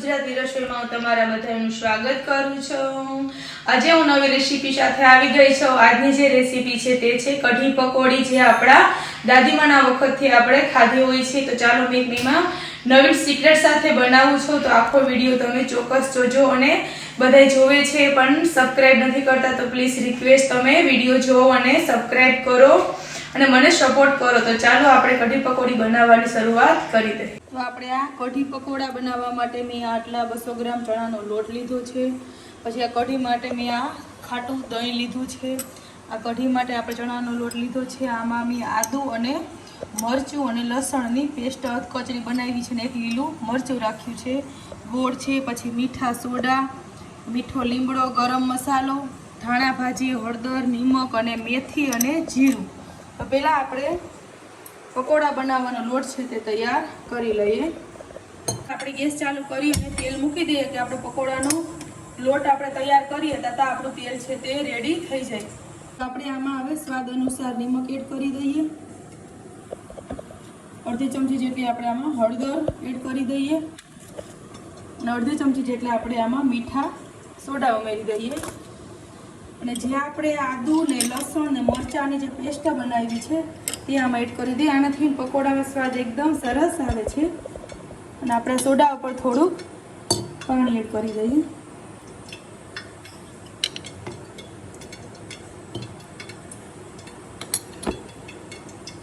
ગુજરાતી રસોઈમાં તમારા બધાનું સ્વાગત કરું છું। આજે હું નવી રેસીપી સાથે આવી ગઈ છું। આજની જે રેસીપી છે તે છે કઢી પકોડી, જે આપણા દાદીમાના વખતથી આપણે ખાધી હોય છે। તો ચાલો મેં નવી સિક્રેટ સાથે બનાવું છું, તો આખો વિડીયો તમે ચોક્કસ જોજો। અને બધાય જોવે છે પણ સબસ્ક્રાઇબ નથી કરતા, તો પ્લીઝ રિક્વેસ્ટ તમે વિડીયો જોવો અને સબસ્ક્રાઇબ કરો અને મને સપોર્ટ કરો। તો ચાલો આપણે કઢી પકોડી બનાવવાની શરૂઆત કરી દઈએ। તો આપણે આ કઢી પકોડા બનાવવા માટે મેં આટલા 200 ગ્રામ ચણાનો લોટ લીધો છે। પછી આ કઢી માટે મેં આ ખાટું દહીં લીધું છે। આ કઢી માટે આપણે ચણાનો લોટ લીધો છે। આમાં મેં આદુ અને મરચું અને લસણની પેસ્ટ કચરી બનાવી છે ને એક લીલું મરચું રાખ્યું છે। ગોળ છે, પછી મીઠા સોડા, મીઠો લીમડો, ગરમ મસાલો, ધાણા ભાજી, હળદર, નિમક અને મેથી અને જીરું। તો પહેલાં આપણે પકોડા બનાવવાનો લોટ છે તે તૈયાર કરી લઈએ। આપણે ગેસ ચાલુ કરી અને તેલ મૂકી દઈએ કે આપણે પકોડાનો લોટ આપણે તૈયાર કરીએ તો આપણું તેલ છે તે રેડી થઈ જાય। તો આપણે આમાં હવે સ્વાદ અનુસાર નિમક એડ કરી દઈએ। અડધી ચમચી જેટલી આપણે આમાં હળદર એડ કરી દઈએ અને અડધી ચમચી જેટલા આપણે આમાં મીઠા સોડા ઉમેરી દઈએ। અને જે આપણે આદુ ને લસણ ને મરચાંની જે પેસ્ટ બનાવી છે તે આમાં એડ કરી દઈએ। આનાથી પકોડામાં સ્વાદ એકદમ સરસ આવે છે। અને આપણે સોડા ઉપર થોડુંક પાણી એડ કરી દઈએ।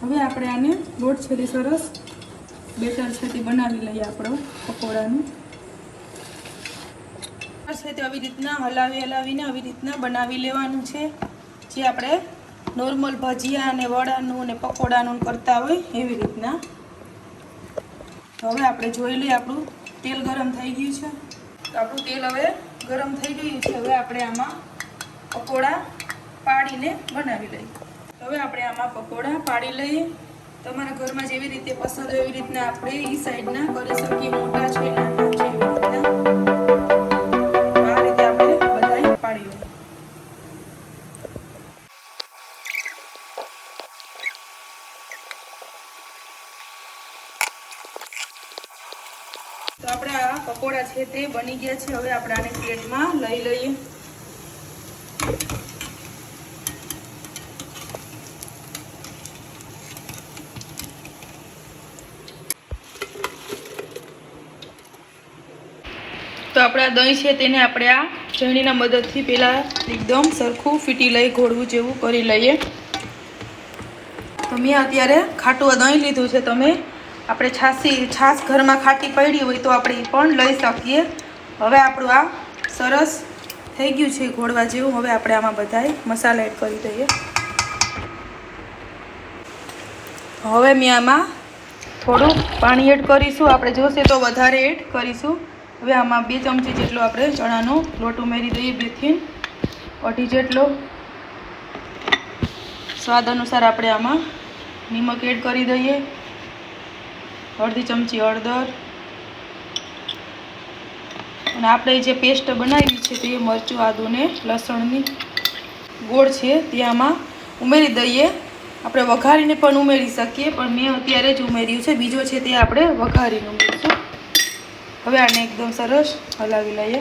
હવે આપણે આને લોટ છે તે સરસ બેટર છે તે બનાવી લઈએ આપણો પકોડાનું। છે તે આવી રીતના હલાવીને આવી રીતના બનાવી લેવાનું છે, જે આપણે નોર્મલ ભજીયા અને વડાનું અને પકોડાનું કરતા હોય એવી રીતના। તો હવે આપણે જોઈ લઈએ આપણું તેલ ગરમ થઈ ગયું છે। તો આપણું તેલ હવે ગરમ થઈ ગયું છે। હવે આપણે આમાં પકોડા પાડીને બનાવી લઈએ। હવે આપણે આમાં પકોડા પાડી લઈએ। તમારા ઘરમાં જેવી રીતે પસંદ હોય એવી રીતના આપણે એ સાઈડના કરી શકીએ, મોટા છે નાના છે એવી રીતના આ રીતે આપણે બધાય પાડી લઈએ। તો આપણે આ પકોડા છે તે બની ગયા છે। હવે આપણે આને પ્લેટમાં લઈ લઈએ। તો આપણા દહીં છે તેને આપણે આ ચણીના મદદથી પહેલાં એકદમ સરખું ફીટી લઈ ઘોળવું જેવું કરી લઈએ। તો મેં અત્યારે ખાટું દહીં લીધું છે। તમે આપણે છાશ ઘરમાં ખાટી પડી હોય તો આપણે એ પણ લઈ શકીએ। હવે આપણું આ સરસ થઈ ગયું છે ઘોળવા જેવું। હવે આપણે આમાં બધાય મસાલા એડ કરી દઈએ। હવે મેં આમાં થોડું પાણી એડ કરીશું, આપણે જોશે તો વધારે એડ કરીશું। હવે આમાં 2 ચમચી જેટલો આપણે ચણાનો લોટ ઉમેરી દઈએ, 2 થી અઢી જેટલો। સ્વાદ અનુસાર આપણે આમાં નિમક એડ કરી દઈએ, અડધી ચમચી હળદર અને આપણે જે પેસ્ટ બનાવી છે તે મરચું, આદુ ને લસણની, ગોળ છે તે આમાં ઉમેરી દઈએ। આપણે વઘારીને પણ ઉમેરી શકીએ, પણ મેં અત્યારે જ ઉમેર્યું છે, બીજો છે તે આપણે વઘારીને ઉમેરીશું। હવે આને એકદમ સરસ હલાવી લઈએ।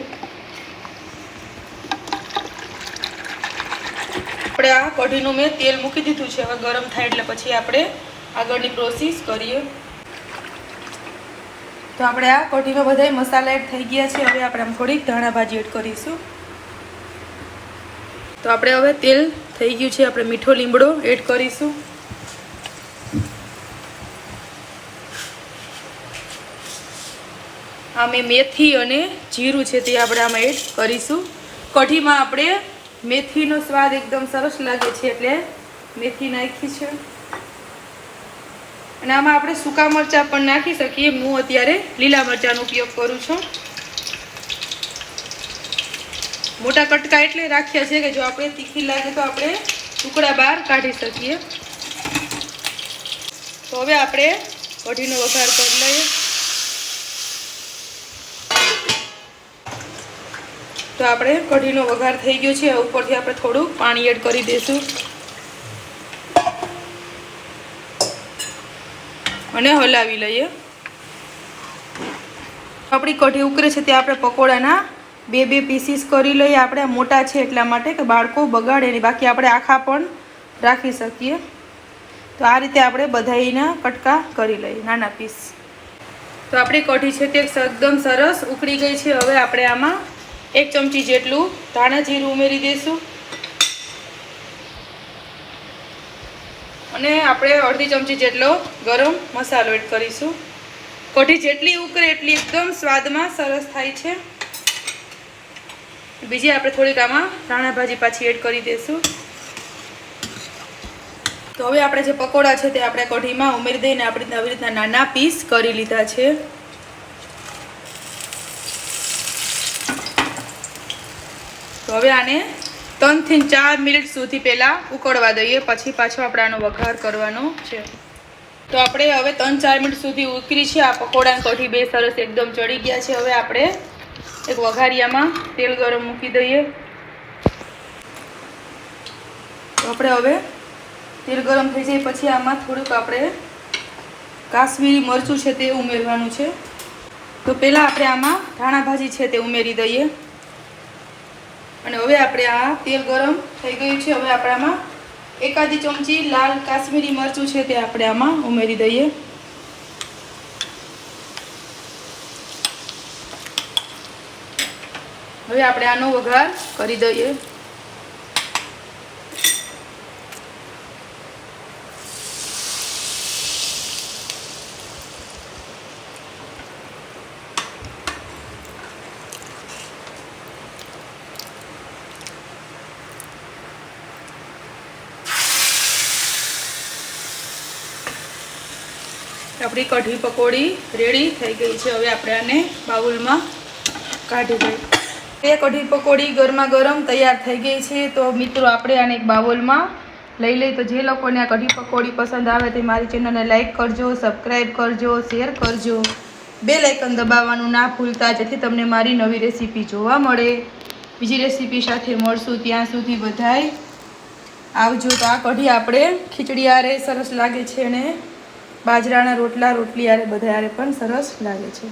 આપણે આ કઢીનું મેં તેલ મૂકી દીધું છે। હવે ગરમ થાય એટલે પછી આપણે આગળની પ્રોસેસ કરીએ। તો આપણે આ કઢીમાં બધાય મસાલા એડ થઈ ગયા છે। હવે આપણે આમ થોડીક ધાણા ભાજી એડ કરીશું। તો આપણે હવે તેલ થઈ ગયું છે, આપણે મીઠો લીમડો એડ કરીશું। આ મેં મેથી અને જીરું છે તે આપણે આમાં એડ કરીશું। કઢીમાં આપણે મેથીનો સ્વાદ એકદમ સરસ લાગે છે એટલે મેથી નાખી છે। અને આમાં આપણે સૂકા મરચાં પણ નાખી શકીએ। હું અત્યારે લીલા મરચાંનો ઉપયોગ કરું છું। મોટા કટકા એટલે રાખ્યા છે કે જો આપણે તીખી લાગે તો આપણે ટુકડા બહાર કાઢી શકીએ। તો હવે આપણે કઢીનો વઘાર કરી લઈએ। તો આપણે કઢીનો વઘાર થઈ ગયો છે। ઉપરથી આપણે થોડું પાણી એડ કરી દઈશું અને હલાવી લઈએ। આપણી કઢી ઉકળે છે ત્યાં આપણે પકોડાના બે પીસીસ કરી લઈએ. આપણે મોટા છે એટલા માટે કે બાળકો બગાડે નહીં, બાકી આપણે આખા પણ રાખી શકીએ. તો આ રીતે આપણે બધાયના કટકા કરી લઈએ, નાના પીસ. તો આપણી કઢી છે તે એકદમ સરસ ઉકળી ગઈ છે. હવે આપણે આમાં 1 ચમચી જેટલું ધાણા જીરું ઉમેરી દઈશું અને આપણે અડધી ચમચી જેટલો ગરમ મસાલો એડ કરીશું. કઢી જેટલી ઉકળે એટલી એકદમ સ્વાદમાં સરસ થાય છે. બીજી આપણે થોડીક આમાં ધાણા ભાજી પાછી એડ કરી દઈશું. તો હવે આપણે જે પકોડા છે તે આપણે કઢીમાં ઉમેરી દઈને આપણે આવી રીતના નાના પીસ કરી લીધા છે. તો હવે આને 3 થી 4 મિનિટ સુધી પહેલાં ઉકળવા દઈએ, પછી પાછો આપણે આનો વઘાર કરવાનો છે. તો આપણે હવે 3-4 મિનિટ સુધી ઉકળી છે. આ પકોડા અને કઢી બે સરસ એકદમ ચડી ગયા છે. હવે આપણે એક વઘારિયામાં તેલ ગરમ મૂકી દઈએ. તો આપણે હવે તેલ ગરમ થઈ જાય પછી આમાં થોડુંક આપણે કાશ્મીરી મરચું છે તે ઉમેરવાનું છે. તો પહેલાં આપણે આમાં ધાણા ભાજી છે તે ઉમેરી દઈએ અને હવે આપણે આ તેલ ગરમ થઈ ગયું છે. હવે આપણે આમાં 1 ચમચી લાલ કાશ્મીરી મરચું છે તે આપણે આમાં ઉમેરી દઈએ. હવે આપણે આનો વઘાર કરી દઈએ. આપણી કઢી પકોડી રેડી થઈ ગઈ છે. હવે આપણે આને બાઉલમાં કાઢી દઈએ. એ કઢી પકોડી ગરમા ગરમ તૈયાર થઈ ગઈ છે. તો મિત્રો આપણે આને એક બાઉલમાં લઈ લઈએ. તો જે લોકોને આ કઢી પકોડી પસંદ આવે તે મારી ચેનલને લાઈક કરજો, સબસ્ક્રાઈબ કરજો, શેર કરજો, બેલ આઇકન દબાવવાનું ના ભૂલતા, જેથી તમને મારી નવી રેસીપી જોવા મળે. બીજી રેસીપી સાથે મળશું, ત્યાં સુધી બધાય આવજો. તો આ કઢી આપણે ખીચડી આરે સરસ લાગે છે અને બાજરાના રોટલી આરે બધા આરે પણ સરસ લાગે છે.